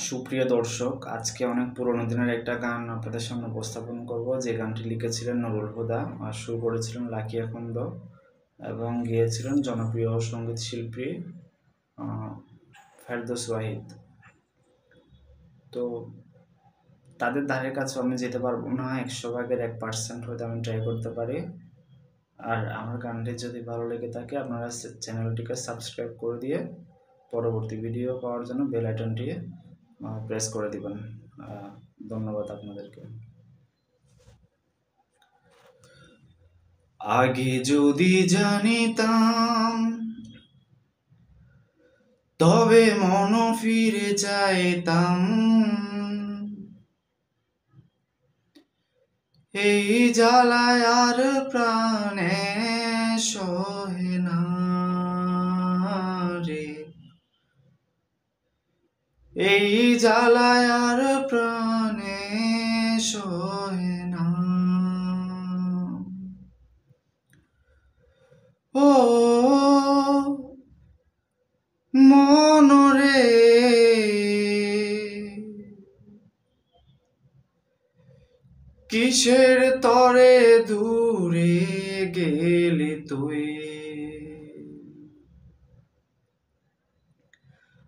সুপ্রিয় দর্শক, আজকে অনেক পুরোনো দিনের একটা গান আপনাদের সামনে উপস্থাপন করব, যে গানটি লিখেছিলেন নুরুল হুদা আর সুর করেছিলেন লাকি আখন্দ এবং গেয়েছিলেন জনপ্রিয় সঙ্গীত শিল্পী ফেরদৌস ওয়াহিদ। তো তাদের ধারে কাছে আমি যেতে পারবো না, 100%-এর 1% হয়তো আমি ট্রাই করতে পারি। আর আমার গানটি যদি ভালো লেগে থাকে আপনারা চ্যানেলটিকে সাবস্ক্রাইব করে দিয়ে পরবর্তী ভিডিও পাওয়ার জন্য বেল আইকনটি প্রেস করে দিবেন। ধন্যবাদ আপনাদেরকে। আগে যদি জানিতাম তবে মন ফিরে চাইতাম, এই জ্বালায় আর প্রাণে সহে না রে, এই জ্বালায় আর প্রাণে সহে না। ও মন রে, কিসের তরে দূরে গেলি তুই,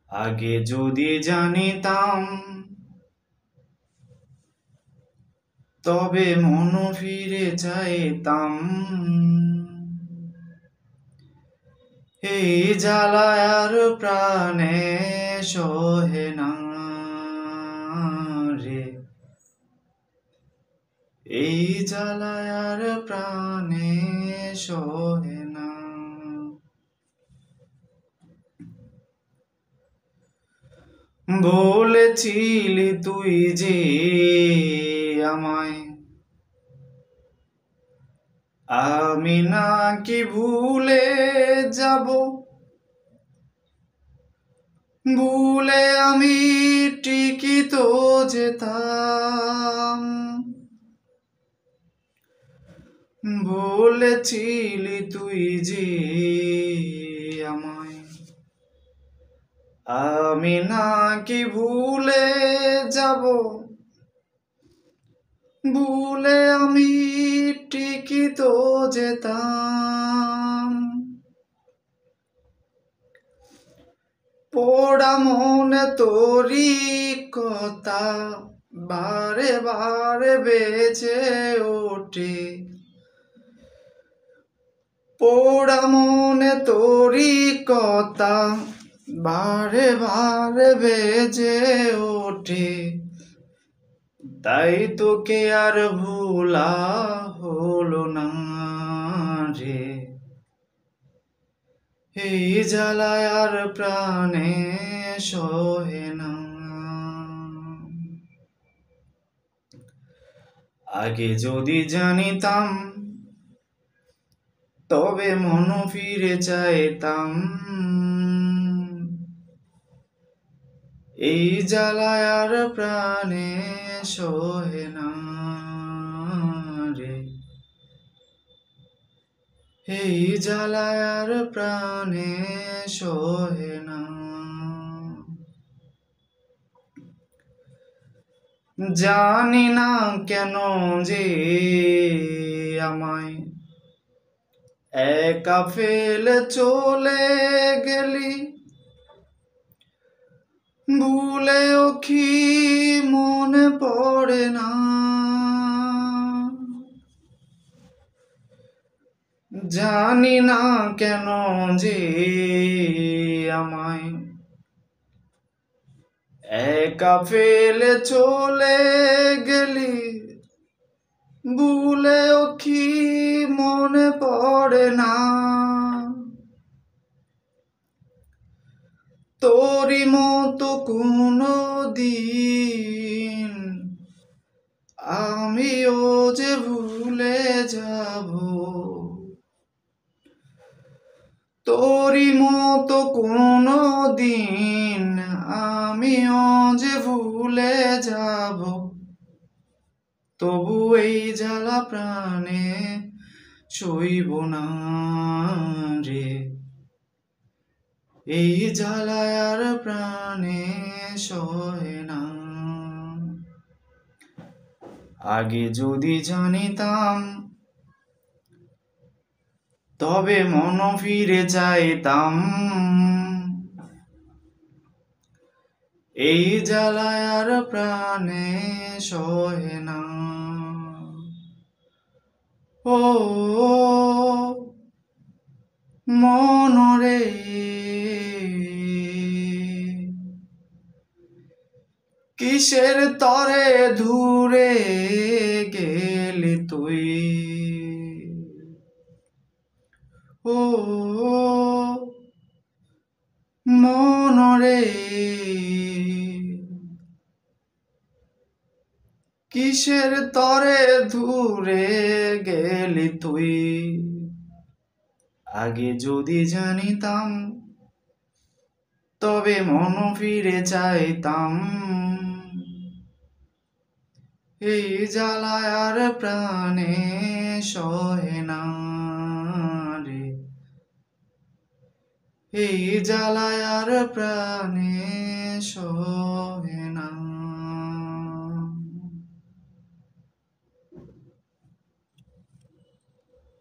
আগে যদি জানিতাম তবে মন ফিরে চাইতাম, এই জ্বালায় আর প্রাণে সহে না রে, এই জ্বালায় আর প্রাণে সহে না। বলেছিলি তুই যে আমায়, আমি নাকি ভুলে যাব, ভুলে আমি ঠিকই তো যেতাম। বলেছিলি তুই যে আমায়, আমি নাকি ভুলে যাব, ভুলে আমি ঠিকই তো যেতাম। পোড়া মনে তোরি কথা বারে বারে বেজে ওঠে, পোড়া মনে তোরি কথা বারে বারে বেজে ওঠে, তাই তোকে আর ভোলা হলো না রে, এই জ্বালায় আর প্রাণে সহে না। আগে যদি জানিতাম তবে মন ফিরে চাইতাম, এই জ্বালায় আর প্রাণে সহে না রে, এই জ্বালায় আর প্রাণে সহে না। জানি না কেন যে আমায় একা ফেলে চলে গেলি, ভুলেও কি মনে পড়ে না, জানি না কেন যে আমায় একা ফেলে চলে গেলি, ভুলেও কি মনে পড়ে না, তোরি মতো কোনো দিন আমিও যে ভুলে যাব, তোরি মতো কোনো দিন আমিও যে ভুলে যাব, তবু এই জ্বালা প্রাণে সইব না রে, এই জ্বালায় আর প্রাণে সহে না। আগে যদি জানিতাম তবে মন ফিরে চাইতাম, এই জ্বালায় আর প্রাণে সহে না। ও মনরে কিসের তরে দূরে গেলি তুই, ও মনরে কিসের তরে দূরে গেলি তুই। আগে যদি জানিতাম তবে মন ফিরে চাইতাম, এই জ্বালায় আর প্রাণে সহে না রে, এই জ্বালায় আর প্রাণে সহে না।